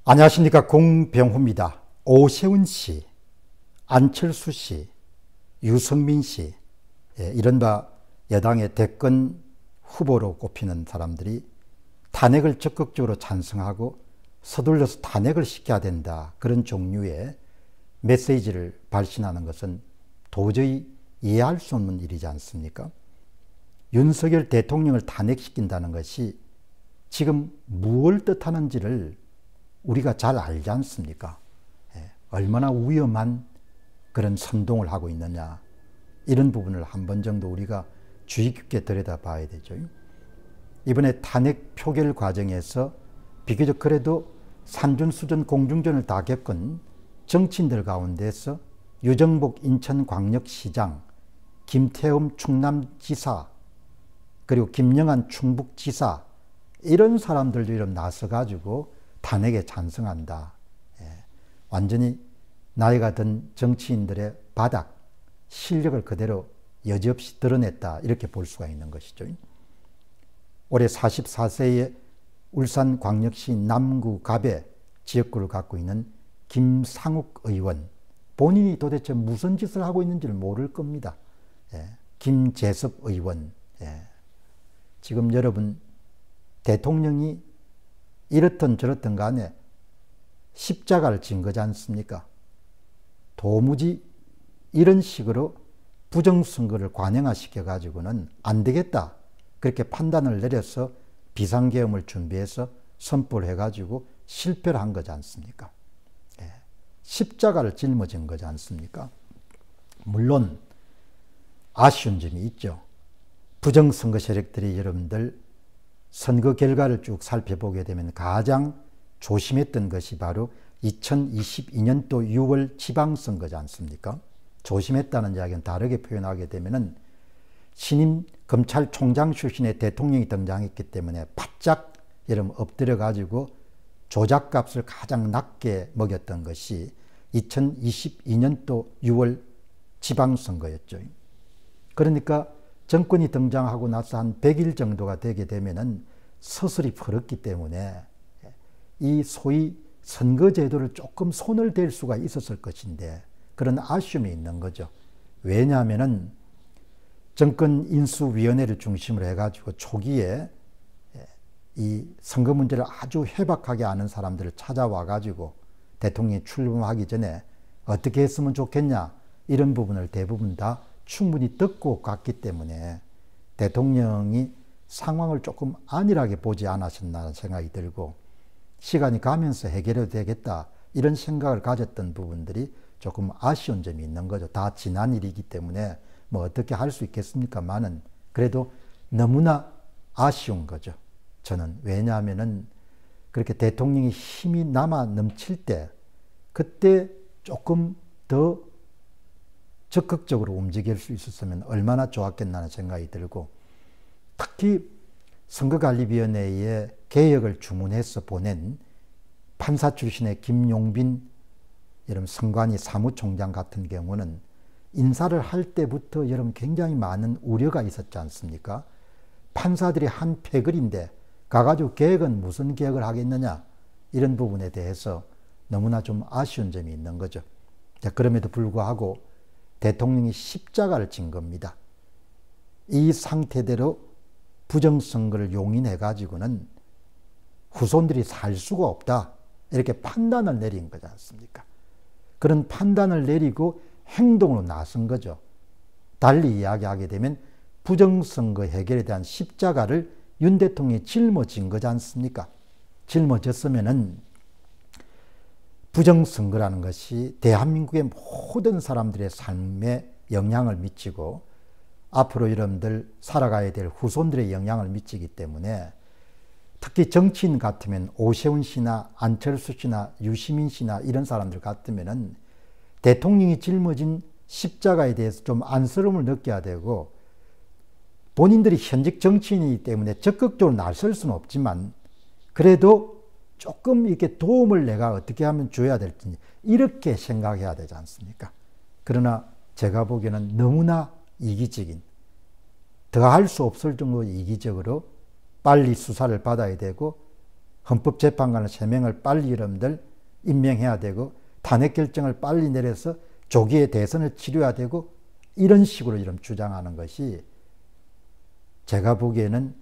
안녕하십니까. 공병호입니다. 오세훈 씨, 안철수 씨, 유승민 씨, 이른바 여당의 대권 후보로 꼽히는 사람들이 탄핵을 적극적으로 찬성하고 서둘러서 탄핵을 시켜야 된다, 그런 종류의 메시지를 발신하는 것은 도저히 이해할 수 없는 일이지 않습니까? 윤석열 대통령을 탄핵시킨다는 것이 지금 무엇을 뜻하는지를 우리가 잘 알지 않습니까? 얼마나 위험한 그런 선동을 하고 있느냐, 이런 부분을 한 번 정도 우리가 주의 깊게 들여다봐야 되죠. 이번에 탄핵 표결 과정에서 비교적 그래도 산전수전 공중전을 다 겪은 정치인들 가운데서 유정복 인천광역시장, 김태흠 충남지사, 그리고 김영한 충북지사, 이런 사람들도 이런 나서가지고 탄핵에 찬성한다. 완전히 나이가 든 정치인들의 바닥, 실력을 그대로 여지없이 드러냈다, 이렇게 볼 수가 있는 것이죠. 올해 44세의 울산광역시 남구 갑에 지역구를 갖고 있는 김상욱 의원, 본인이 도대체 무슨 짓을 하고 있는지를 모를 겁니다. 김재섭 의원, 지금 여러분, 대통령이 이렇든 저렇든 간에 십자가를 진 거지 않습니까? 도무지 이런 식으로 부정선거를 관영화시켜 가지고는 안 되겠다, 그렇게 판단을 내려서 비상계엄을 준비해서 선포를 해가지고 실패를 한 거지 않습니까? 십자가를 짊어진 거지 않습니까? 물론 아쉬운 점이 있죠. 부정선거 세력들이 여러분들 선거 결과를 쭉 살펴보게 되면 가장 조심했던 것이 바로 2022년도 6월 지방선거지 않습니까? 조심했다는 이야기는 다르게 표현하게 되면은 신임 검찰총장 출신의 대통령이 등장했기 때문에 바짝 여러분 엎드려 가지고 조작값을 가장 낮게 먹였던 것이 2022년도 6월 지방선거였죠. 그러니까 정권이 등장하고 나서 한 100일 정도가 되게 되면은 서슬이 풀었기 때문에 이 소위 선거제도를 조금 손을 댈 수가 있었을 것인데 그런 아쉬움이 있는 거죠. 왜냐하면은 정권인수위원회를 중심으로 해가지고 초기에 이 선거 문제를 아주 해박하게 아는 사람들을 찾아와가지고 대통령이 출범하기 전에 어떻게 했으면 좋겠냐, 이런 부분을 대부분 다 충분히 듣고 갔기 때문에 대통령이 상황을 조금 안일하게 보지 않았었나 생각이 들고, 시간이 가면서 해결해도 되겠다, 이런 생각을 가졌던 부분들이 조금 아쉬운 점이 있는 거죠. 다 지난 일이기 때문에 뭐 어떻게 할 수 있겠습니까만은 그래도 너무나 아쉬운 거죠. 저는 왜냐하면은 그렇게 대통령이 힘이 남아 넘칠 때 그때 조금 더 적극적으로 움직일 수 있었으면 얼마나 좋았겠나는 생각이 들고, 특히 선거관리위원회에 개혁을 주문해서 보낸 판사 출신의 김용빈 여러분 선관위 사무총장 같은 경우는 인사를 할 때부터 여러분 굉장히 많은 우려가 있었지 않습니까? 판사들이 한 패거리인데 가가지고 개혁은 무슨 개혁을 하겠느냐, 이런 부분에 대해서 너무나 좀 아쉬운 점이 있는 거죠. 자, 그럼에도 불구하고 대통령이 십자가를 진 겁니다. 이 상태대로 부정선거를 용인해 가지고는 후손들이 살 수가 없다, 이렇게 판단을 내린 거지 않습니까? 그런 판단을 내리고 행동으로 나선 거죠. 달리 이야기하게 되면 부정선거 해결에 대한 십자가를 윤 대통령이 짊어진 거지 않습니까? 짊어졌으면은 부정선거라는 것이 대한민국의 모든 사람들의 삶에 영향을 미치고 앞으로 여러분들 살아가야 될 후손들의 영향을 미치기 때문에, 특히 정치인 같으면 오세훈 씨나 안철수 씨나 유시민 씨나 이런 사람들 같으면은 대통령이 짊어진 십자가에 대해서 좀 안쓰러움을 느껴야 되고, 본인들이 현직 정치인이기 때문에 적극적으로 나설 수는 없지만 그래도 조금 이렇게 도움을 내가 어떻게 하면 줘야 될지 이렇게 생각해야 되지 않습니까? 그러나 제가 보기에는 너무나 이기적인, 더 할 수 없을 정도로 이기적으로 빨리 수사를 받아야 되고 헌법재판관의 3명을 빨리 여러분들 임명해야 되고 탄핵 결정을 빨리 내려서 조기에 대선을 치러야 되고 이런 식으로 이런 주장하는 것이 제가 보기에는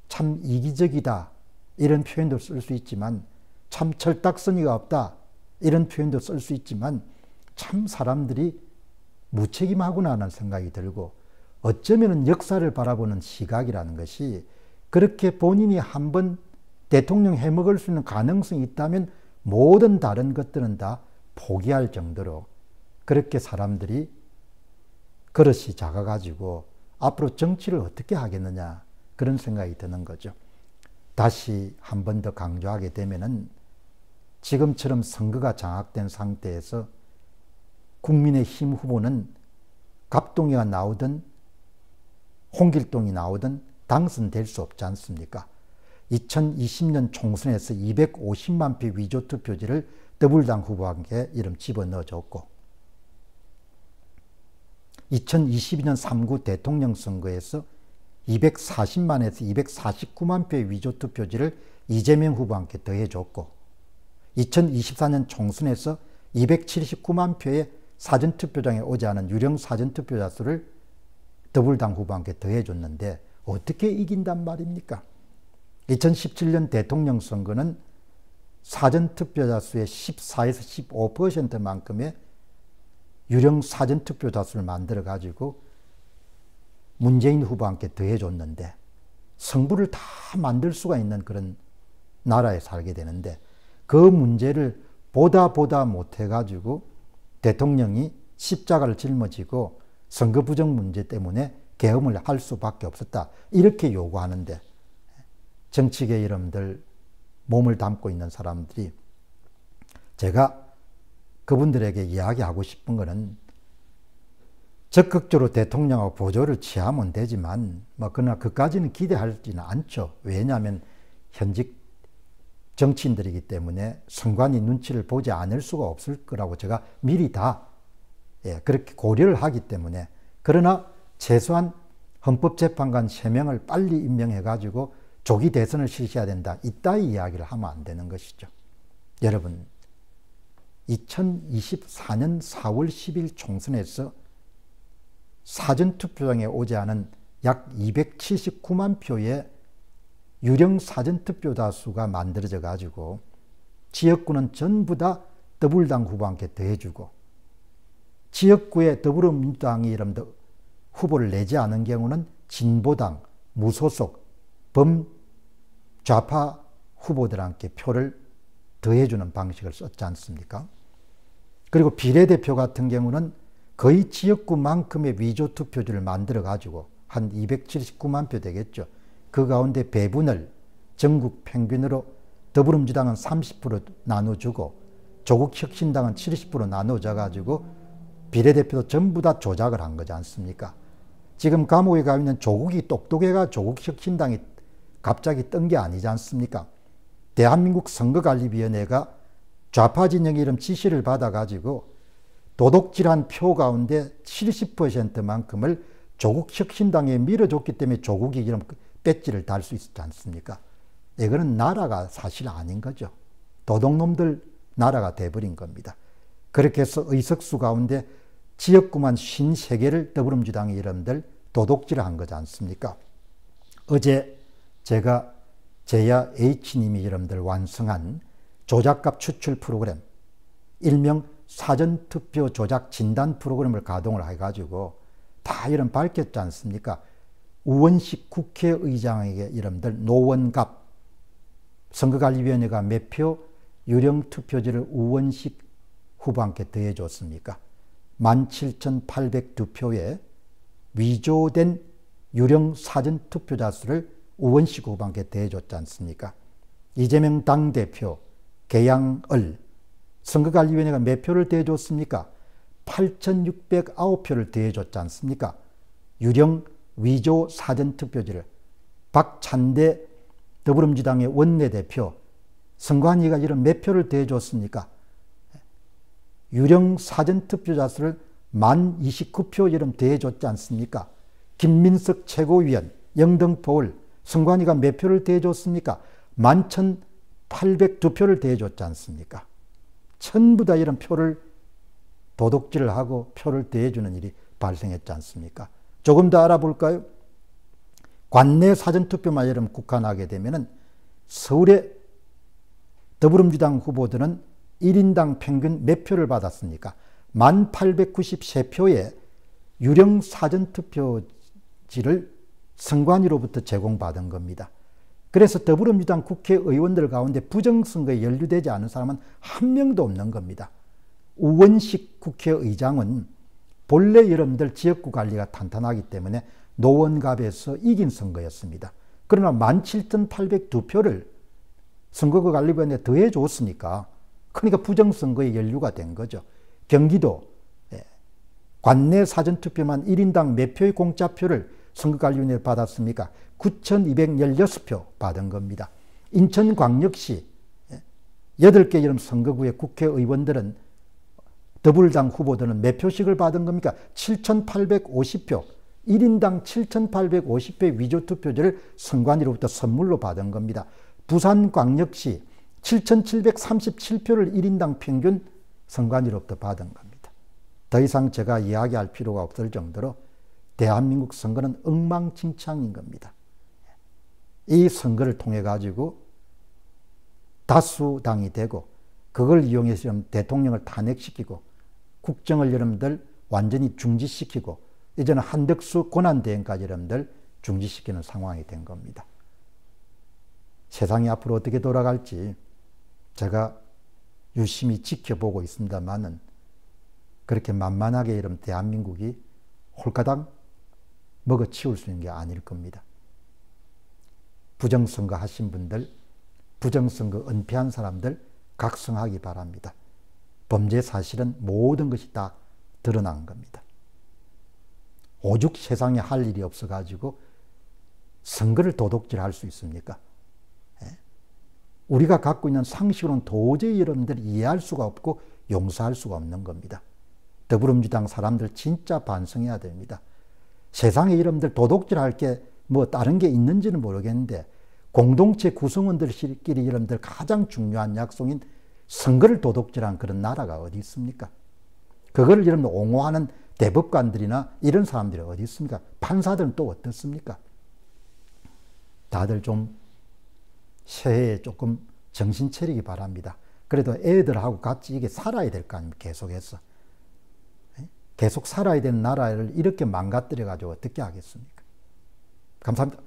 참 이기적이다 이런 표현도 쓸 수 있지만 참 철딱서니가 없다 이런 표현도 쓸 수 있지만 참 사람들이 무책임하구나 하는 생각이 들고 어쩌면 역사를 바라보는 시각이라는 것이 그렇게 본인이 한번 대통령 해먹을 수 있는 가능성이 있다면 모든 다른 것들은 다 포기할 정도로 그렇게 사람들이 그릇이 작아가지고 앞으로 정치를 어떻게 하겠느냐 그런 생각이 드는 거죠. 다시 한 번 더 강조하게 되면은 지금처럼 선거가 장악된 상태에서 국민의힘 후보는 갑동이가 나오든 홍길동이 나오든 당선될 수 없지 않습니까? 2020년 총선에서 250만 표 위조 투표지를 더불당 후보에게 이름 집어넣어줬고 2022년 3구 대통령 선거에서 240만에서 249만 표의 위조 투표지를 이재명 후보한테 더해줬고 2024년 총선에서 279만 표의 사전투표장에 오지 않은 유령 사전투표자 수를 더불당 후보한테 더해줬는데 어떻게 이긴단 말입니까? 2017년 대통령 선거는 사전투표자 수의 14에서 15%만큼의 유령 사전투표자 수를 만들어 가지고 문재인 후보한테 더해줬는데 성부를 다 만들 수가 있는 그런 나라에 살게 되는데 그 문제를 보다 못해가지고 대통령이 십자가를 짊어지고 선거 부정 문제 때문에 계엄을 할 수밖에 없었다. 이렇게 요구하는데 정치계 여러분들 몸을 담고 있는 사람들이 제가 그분들에게 이야기하고 싶은 것은 적극적으로 대통령하고 보조를 취하면 되지만 그러나 그까지는 기대하지는 않죠. 왜냐하면 현직 정치인들이기 때문에 선관위 눈치를 보지 않을 수가 없을 거라고 제가 미리 다 그렇게 고려를 하기 때문에 그러나 최소한 헌법재판관 3명을 빨리 임명해가지고 조기 대선을 실시해야 된다. 이따위 이야기를 하면 안 되는 것이죠. 여러분 2024년 4월 10일 총선에서 사전투표장에 오지 않은 약 279만 표의 유령 사전투표자 수가 만들어져 가지고 지역구는 전부 다 더불당 후보한테 더해주고 지역구에 더불어민주당이 이름도 후보를 내지 않은 경우는 진보당, 무소속, 범좌파 후보들한테 표를 더해주는 방식을 썼지 않습니까? 그리고 비례대표 같은 경우는 거의 지역구만큼의 위조 투표지를 만들어 가지고 한 279만 표 되겠죠. 그 가운데 배분을 전국 평균으로 더불어민주당은 30% 나눠주고 조국혁신당은 70% 나눠져 가지고 비례대표도 전부 다 조작을 한 거지 않습니까? 지금 감옥에 가 있는 조국이 똑똑해가 조국혁신당이 갑자기 뜬 게 아니지 않습니까? 대한민국 선거관리위원회가 좌파 진영의 이름 지시를 받아가지고 도둑질한 표 가운데 70%만큼을 조국혁신당에 밀어줬기 때문에 조국이 이런 배지를 달 수 있지 않습니까? 이거는 나라가 사실 아닌 거죠. 도둑놈들 나라가 돼버린 겁니다. 그렇게 해서 의석수 가운데 지역구만 53개를 더불어민주당의 이름들 도둑질한 거지 않습니까? 어제 제가 제야 H님이 여러분들 완성한 조작값 추출 프로그램, 일명 사전투표 조작 진단 프로그램을 가동을 해가지고 다 이런 밝혔지 않습니까? 우원식 국회의장에게 여러분들 노원갑, 선거관리위원회가 몇 표 유령 투표지를 우원식 후보한테 더해줬습니까? 17,802표의 위조된 유령 사전투표자 수를 우원식 후보한테 더해줬지 않습니까? 이재명 당대표 개양을 선거관리위원회가 몇 표를 더해줬습니까? 8,609표를 더해줬지 않습니까? 유령 위조 사전투표지를 박찬대 더불어민주당의 원내대표 선관위가 이런 몇 표를 더해줬습니까? 유령 사전투표자 수를 1029표 이름 더해줬지 않습니까? 김민석 최고위원, 영등포을 선관위가 몇 표를 더해줬습니까? 802표를 대줬지 않습니까? 전부 다 이런 표를 도둑질을 하고 표를 대주는 일이 발생했지 않습니까? 조금 더 알아볼까요? 관내 사전투표만 여러분 국한하게 되면은 서울의 더불어민주당 후보들은 1인당 평균 몇 표를 받았습니까? 1893표의 유령 사전투표지를 선관위로부터 제공받은 겁니다. 그래서 더불어민주당 국회의원들 가운데 부정선거에 연루되지 않은 사람은 한 명도 없는 겁니다. 우원식 국회의장은 본래 여러분들 지역구 관리가 탄탄하기 때문에 노원갑에서 이긴 선거였습니다. 그러나 17,802표를 선거구 관리위원회에 더해 줬으니까 그러니까 부정선거에 연루가 된 거죠. 경기도 관내 사전투표만 1인당 몇 표의 공짜표를 선거관리위원회에 받았습니까? 9,216표 받은 겁니다. 인천광역시 8개 이름 선거구의 국회의원들은 더불당 후보들은 몇 표씩을 받은 겁니까? 7,850표, 1인당 7,850표의 위조투표지를 선관위로부터 선물로 받은 겁니다. 부산광역시 7,737표를 1인당 평균 선관위로부터 받은 겁니다. 더 이상 제가 이야기할 필요가 없을 정도로 대한민국 선거는 엉망진창인 겁니다. 이 선거를 통해 가지고 다수당이 되고 그걸 이용해서 대통령을 탄핵시키고 국정을 여러분들 완전히 중지시키고 이제는 한덕수 권한대행까지 여러분들 중지시키는 상황이 된 겁니다. 세상이 앞으로 어떻게 돌아갈지 제가 유심히 지켜보고 있습니다만은 그렇게 만만하게 여러분 대한민국이 홀가당 먹어치울 수 있는 게 아닐 겁니다. 부정선거 하신 분들, 부정선거 은폐한 사람들 각성하기 바랍니다. 범죄 사실은 모든 것이 다 드러난 겁니다. 오죽 세상에 할 일이 없어가지고 선거를 도둑질할 수 있습니까? 우리가 갖고 있는 상식으로는 도저히 여러분들이 이해할 수가 없고 용서할 수가 없는 겁니다. 더불어민주당 사람들 진짜 반성해야 됩니다. 세상에 여러분들 도둑질할 게 뭐 다른 게 있는지는 모르겠는데 공동체 구성원들끼리 여러분들 가장 중요한 약속인 선거를 도둑질한 그런 나라가 어디 있습니까? 그거를 여러분들 옹호하는 대법관들이나 이런 사람들이 어디 있습니까? 판사들은 또 어떻습니까? 다들 좀 새해에 조금 정신 차리기 바랍니다. 그래도 애들하고 같이 이게 살아야 될 거 아닙니까? 계속해서. 계속 살아야 되는 나라를 이렇게 망가뜨려가지고 어떻게 하겠습니까? 감사합니다.